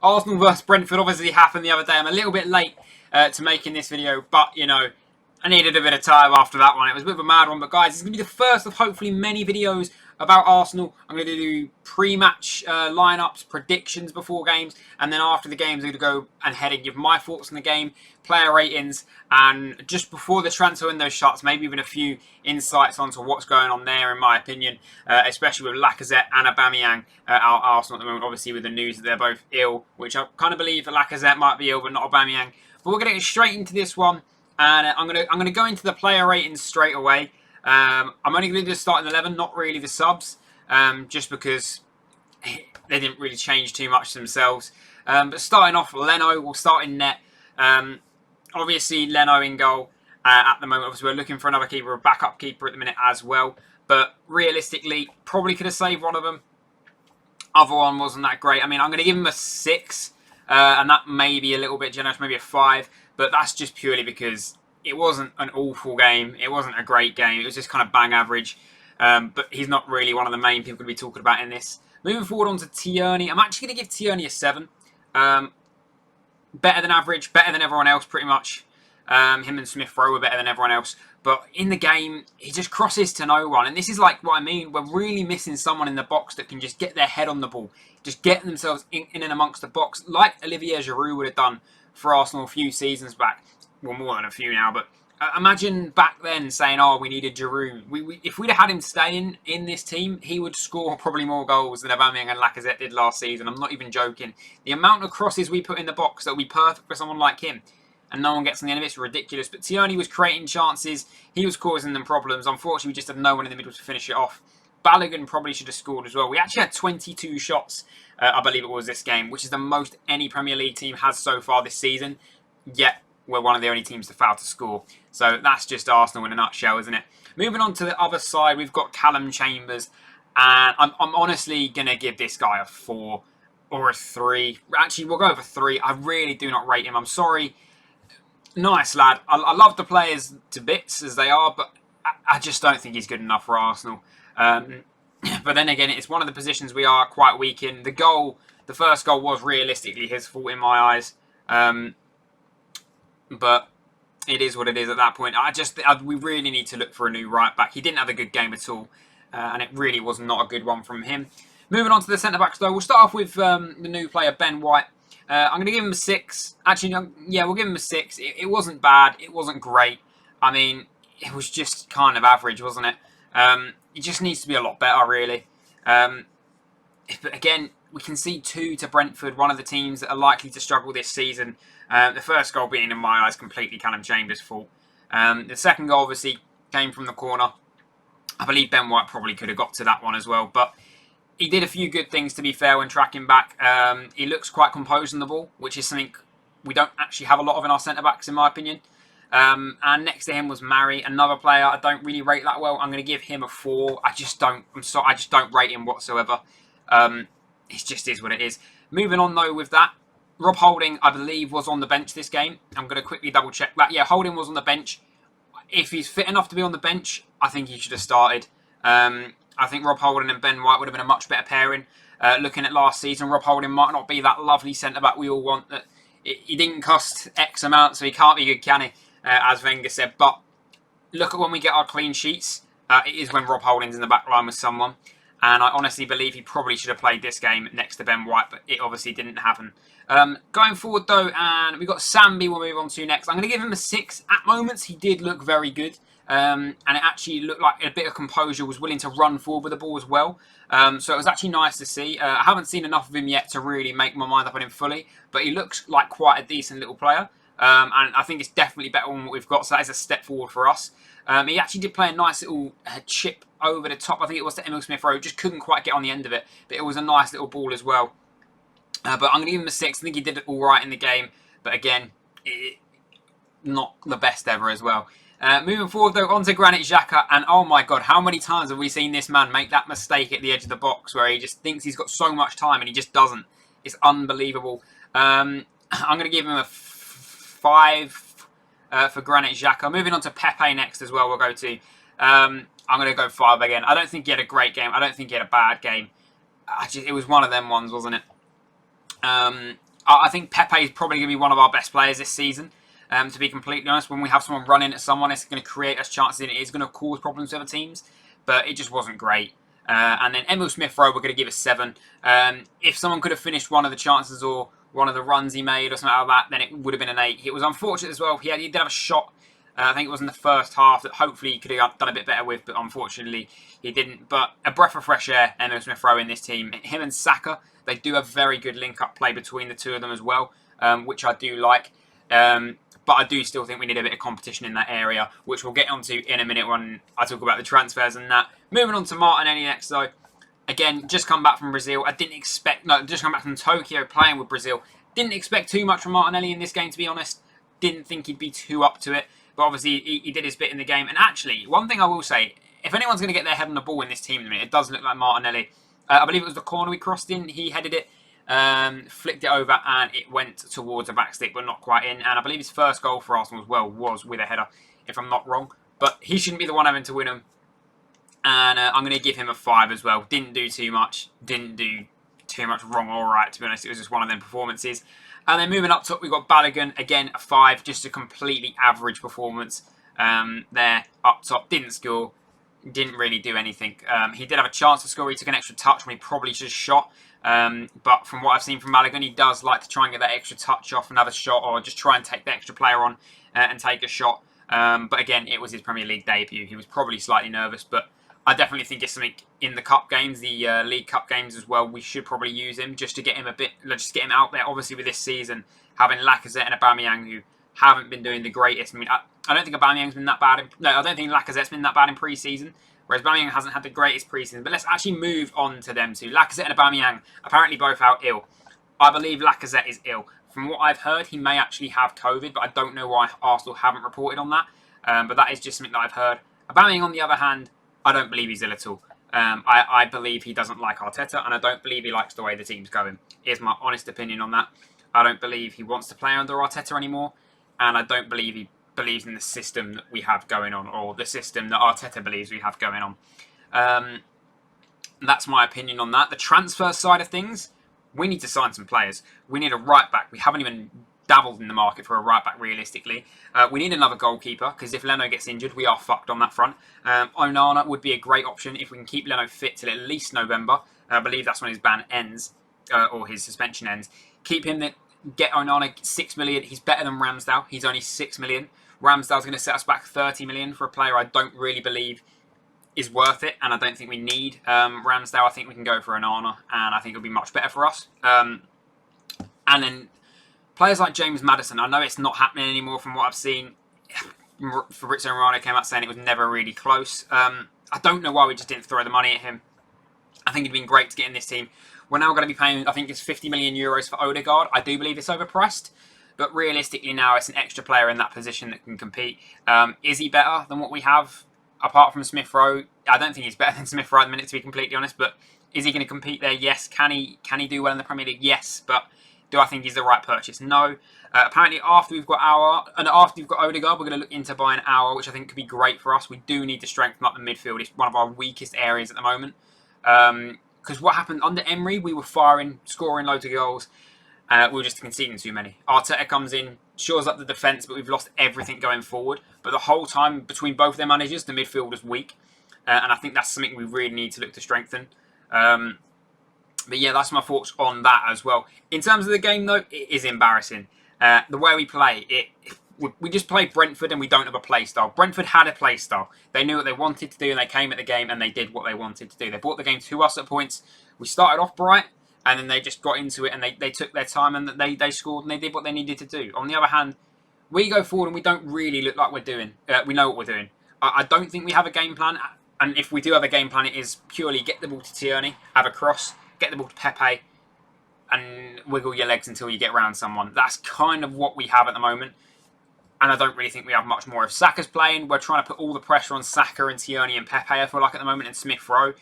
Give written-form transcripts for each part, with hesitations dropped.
Arsenal versus Brentford obviously happened the other day. I'm a little bit late to making this video, but, you know, I needed a bit of time after that one. It was a bit of a mad one, but guys, it's going to be the first of hopefully many videos about Arsenal. I'm going to do pre-match lineups, predictions before games, and then after the games, I'm going to go ahead and give my thoughts on the game, player ratings, and just before the transfer window shuts, maybe even a few insights onto what's going on there, in my opinion, especially with Lacazette and Aubameyang at Arsenal at the moment. Obviously, with the news that they're both ill, which I kind of believe that Lacazette might be ill, but not Aubameyang. But we're going to get straight into this one. And I'm gonna go into the player ratings straight away. I'm only going to do the starting 11, not really the subs, just because they didn't really change too much themselves. But starting off, Leno will start in net. Obviously, Leno in goal at the moment. Obviously, we're looking for another keeper, a backup keeper at the minute as well. But realistically, probably could have saved one of them. Other one wasn't that great. I mean, I'm going to give him a 6, and that may be a little bit generous, maybe a 5. But that's just purely because it wasn't an awful game. It wasn't a great game. It was just kind of bang average. But he's not really one of the main people to be talking about in this. Moving forward on to Tierney. I'm actually going to give Tierney a 7. Better than average. Better than everyone else, pretty much. Him and Smith Rowe were better than everyone else. But in the game, he just crosses to no one. And this is like what I mean. We're really missing someone in the box that can just get their head on the ball. Just get themselves in and amongst the box. Like Olivier Giroud would have done for Arsenal a few seasons back. Well, more than a few now, but imagine back then saying, oh, we needed Giroud. If we'd have had him staying in this team, he would score probably more goals than Aubameyang and Lacazette did last season. I'm not even joking. The amount of crosses we put in the box that would be perfect for someone like him, and no one gets on the end of it, it's ridiculous. But Tierney was creating chances. He was causing them problems. Unfortunately, we just had no one in the middle to finish it off. Balogun probably should have scored as well. We actually had 22 shots, I believe it was, this game, which is the most any Premier League team has so far this season. Yet, we're one of the only teams to fail to score. So that's just Arsenal in a nutshell, isn't it? Moving on to the other side, we've got Callum Chambers. And I'm honestly going to give this guy a 4 or a 3. Actually, we'll go over 3. I really do not rate him. I'm sorry. Nice lad. I love the players to bits as they are, but I just don't think he's good enough for Arsenal. But then again, it's one of the positions we are quite weak in. The first goal was realistically his fault in my eyes. But it is what it is at that point. We really need to look for a new right back. He didn't have a good game at all, and it really was not a good one from him. Moving on to the centre backs though, we'll start off with the new player Ben White. I'm going to give him a 6. Actually, yeah, we'll give him a 6. It wasn't bad. It wasn't great. I mean, it was just kind of average, wasn't it? It just needs to be a lot better, really. But again, we can see 2 to Brentford, one of the teams that are likely to struggle this season. The first goal being, in my eyes, completely Callum Chambers' fault. The second goal, obviously, came from the corner. I believe Ben White probably could have got to that one as well. But he did a few good things, to be fair, when tracking back. He looks quite composed on the ball, which is something we don't actually have a lot of in our centre-backs, in my opinion. And next to him was Mari, another player I don't really rate that well. I'm going to give him a 4. I just don't rate him whatsoever. It just is what it is. Moving on, though, with that. Rob Holding, I believe, was on the bench this game. I'm going to quickly double-check that. Yeah, Holding was on the bench. If he's fit enough to be on the bench, I think he should have started. I think Rob Holding and Ben White would have been a much better pairing. Looking at last season, Rob Holding might not be that lovely centre-back we all want. He didn't cost X amount, so he can't be good, can he? As Wenger said. But look at when we get our clean sheets. It is when Rob Holding's in the back line with someone. And I honestly believe he probably should have played this game next to Ben White, but it obviously didn't happen. Going forward, though, and we've got Sambi we'll move on to next. I'm going to give him a 6. At moments, he did look very good. And it actually looked like a bit of composure, was willing to run forward with the ball as well. So it was actually nice to see. I haven't seen enough of him yet to really make my mind up on him fully, but he looks like quite a decent little player. And I think it's definitely better than what we've got, so that is a step forward for us. He actually did play a nice little chip over the top. I think it was to Emil Smith Rowe. Just couldn't quite get on the end of it, but it was a nice little ball as well. But I'm going to give him a 6. I think he did it all right in the game, but again, not the best ever as well. Moving forward, though, on to Granit Xhaka, and oh my God, how many times have we seen this man make that mistake at the edge of the box where he just thinks he's got so much time and he just doesn't. It's unbelievable. I'm going to give him a 5 for Granit Xhaka. Moving on to Pepe next as well, we'll go to. I'm going to go 5 again. I don't think he had a great game. I don't think he had a bad game. It was one of them ones, wasn't it? I think Pepe is probably going to be one of our best players this season. To be completely honest, when we have someone running at someone, it's going to create us chances and it is going to cause problems for other teams. But it just wasn't great. And then Emil Smith-Rowe, we're going to give a 7. If someone could have finished one of the chances or one of the runs he made or something like that, then it would have been an 8. It was unfortunate as well. He did have a shot, I think it was in the first half, that hopefully he could have done a bit better with, but unfortunately he didn't. But a breath of fresh air, Emil Smith-Rowe in this team. Him and Saka, they do have very good link-up play between the two of them as well, which I do like. But I do still think we need a bit of competition in that area, which we'll get onto in a minute when I talk about the transfers and that. Moving on to Martinelli next, though. Again, just come back from Brazil. Just come back from Tokyo playing with Brazil. Didn't expect too much from Martinelli in this game, to be honest. Didn't think he'd be too up to it. But obviously, he did his bit in the game. And actually, one thing I will say, if anyone's going to get their head on the ball in this team in a minute, it does look like Martinelli. I believe it was the corner we crossed in. He headed it. Flicked it over and it went towards a back stick but not quite in, and I believe his first goal for Arsenal as well was with a header, if I'm not wrong, but he shouldn't be the one having to win them, and I'm going to give him a 5 as well. Didn't do too much wrong or right, to be honest. It was just one of them performances. And then moving up top, we've got Balogun, again a 5, just a completely average performance there up top. Didn't score, didn't really do anything. He did have a chance to score. He took an extra touch when he probably should have shot. But from what I've seen from Balogun, he does like to try and get that extra touch off another shot, or just try and take the extra player on and take a shot. But again, it was his Premier League debut. He was probably slightly nervous, but I definitely think it's something in the cup games, the League Cup games as well. We should probably use him just to get him just get him out there. Obviously, with this season having Lacazette and Aubameyang who haven't been doing the greatest. I mean, I don't think Aubameyang's been that bad. I don't think Lacazette's been that bad in pre-season. Whereas Aubameyang hasn't had the greatest pre-season. But let's actually move on to them two. Lacazette and Aubameyang apparently both out ill. I believe Lacazette is ill. From what I've heard, he may actually have COVID, but I don't know why Arsenal haven't reported on that. But that is just something that I've heard. Aubameyang, on the other hand, I don't believe he's ill at all. I believe he doesn't like Arteta, and I don't believe he likes the way the team's going. Here's my honest opinion on that. I don't believe he wants to play under Arteta anymore, and I don't believe he believes in the system that we have going on, or the system that Arteta believes we have going on. That's my opinion on that. The transfer side of things, we need to sign some players. We need a right back. We haven't even dabbled in the market for a right back realistically. We need another goalkeeper, because if Leno gets injured, we are fucked on that front. Onana would be a great option if we can keep Leno fit till at least November. I believe that's when his ban ends, or his suspension ends. Keep him, get Onana 6 million. He's better than Ramsdale. He's only 6 million. Ramsdale's going to set us back 30 million for a player I don't really believe is worth it, and I don't think we need Ramsdale. I think we can go for Onana, and I think it'll be much better for us. And then players like James Maddison, I know it's not happening anymore from what I've seen. Fabrizio Romano came out saying it was never really close. I don't know why we just didn't throw the money at him. I think it'd been great to get in this team. We're now going to be paying, I think it's 50 million euros for Odegaard. I do believe it's overpriced. But realistically now, it's an extra player in that position that can compete. Is he better than what we have, apart from Smith-Rowe? I don't think he's better than Smith-Rowe at the minute, to be completely honest. But is he going to compete there? Yes. Can he do well in the Premier League? Yes. But do I think he's the right purchase? No. Apparently, after we've got Odegaard, we're going to look into buying Our, which I think could be great for us. We do need to strengthen up the midfield. It's one of our weakest areas at the moment. Because what happened under Emery, we were scoring loads of goals. We were just conceding too many. Arteta comes in, shores up the defence, but we've lost everything going forward. But the whole time between both their managers, the midfield was weak. And I think that's something we really need to look to strengthen. But yeah, that's my thoughts on that as well. In terms of the game, though, it is embarrassing. The way we play, we just play Brentford and we don't have a play style. Brentford had a play style. They knew what they wanted to do and they came at the game and they did what they wanted to do. They brought the game to us at points. We started off bright. And then they just got into it and they took their time and they scored and they did what they needed to do. On the other hand, we go forward and we don't really look like we're doing. We know what we're doing. I don't think we have a game plan. And if we do have a game plan, it is purely get the ball to Tierney, have a cross, get the ball to Pepe, and wiggle your legs until you get round someone. That's kind of what we have at the moment. And I don't really think we have much more. If Saka's playing, we're trying to put all the pressure on Saka and Tierney and Pepe, I feel like, at the moment, and Smith-Rowe.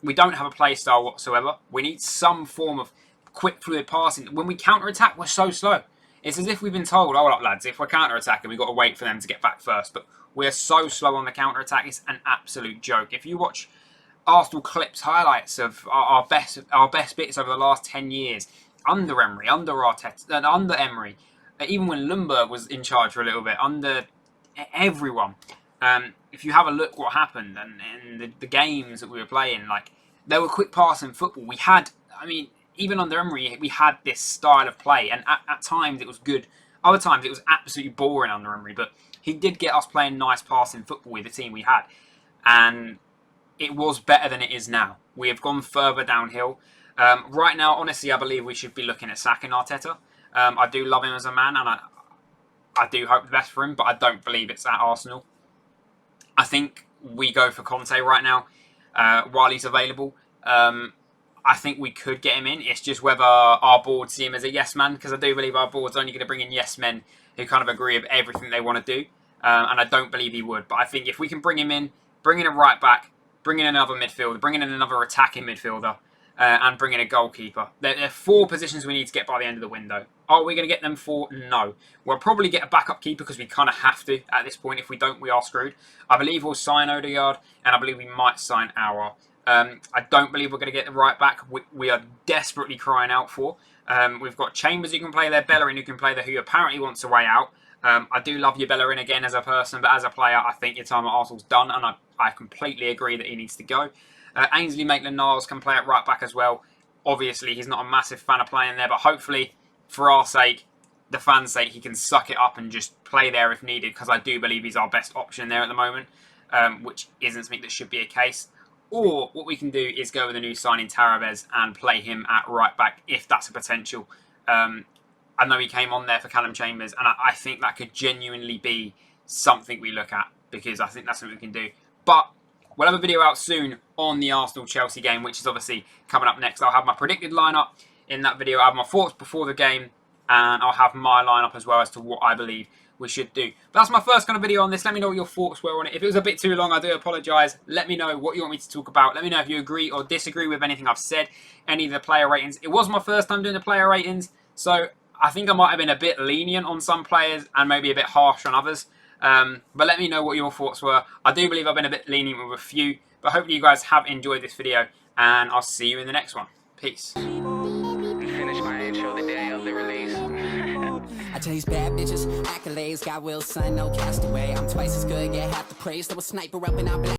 We don't have a play style whatsoever. We need some form of quick, fluid passing. When we counter-attack, we're so slow. It's as if we've been told, oh, look, lads, if we're counter-attacking, we've got to wait for them to get back first. But we're so slow on the counter-attack, it's an absolute joke. If you watch Arsenal clips, highlights of our best bits over the last 10 years, under Emery, under Arteta, under Emery, even when Lundberg was in charge for a little bit, under everyone. If you have a look what happened and the games that we were playing, like, they were quick passing football. We had, I mean, even under Emery, we had this style of play, and at times it was good. Other times it was absolutely boring under Emery, but he did get us playing nice passing football with the team we had, and it was better than it is now. We have gone further downhill. Right now, honestly, I believe we should be looking at sacking Arteta. I do love him as a man, and I do hope the best for him, but I don't believe it's at Arsenal. I think we go for Conte right now while he's available. I think we could get him in. It's just whether our board see him as a yes man, because I do believe our board's only going to bring in yes men who kind of agree with everything they want to do. And I don't believe he would. But I think if we can bring him in, bring in a right back, bring in another midfielder, bring in another attacking midfielder, and bring in a goalkeeper. There are 4 positions we need to get by the end of the window. Are we going to get them 4? No. We'll probably get a backup keeper because we kind of have to at this point. If we don't, we are screwed. I believe we'll sign Odegaard, and I believe we might sign Aouar. I don't believe we're going to get the right back. We are desperately crying out for. We've got Chambers who can play there, Bellerin who can play there, who apparently wants a way out. I do love your Bellerin again as a person, but as a player, I think your time at Arsenal's done, and I completely agree that he needs to go. Ainsley Maitland-Niles can play at right back as well. Obviously, he's not a massive fan of playing there, but hopefully, for our sake, the fans' sake, he can suck it up and just play there if needed, because I do believe he's our best option there at the moment, which isn't something that should be a case. Or what we can do is go with a new signing, Taraves, and play him at right back if that's a potential. I know he came on there for Callum Chambers, and I think that could genuinely be something we look at, because I think that's something we can do. But we'll have a video out soon on the Arsenal-Chelsea game, which is obviously coming up next. I'll have my predicted lineup in that video. I'll have my thoughts before the game, and I'll have my lineup as well as to what I believe we should do. But that's my first kind of video on this. Let me know what your thoughts were on it. If it was a bit too long, I do apologise. Let me know what you want me to talk about. Let me know if you agree or disagree with anything I've said, any of the player ratings. It was my first time doing the player ratings, so I think I might have been a bit lenient on some players and maybe a bit harsh on others. But let me know what your thoughts were. I do believe I've been a bit lenient with a few, but hopefully you guys have enjoyed this video, and I'll see you in the next one. Peace. Finish my intro the day of the release. I chase bad bitches, accolades, got will, son, no castaway. I'm twice as good, get half the praise. There was sniper up and out.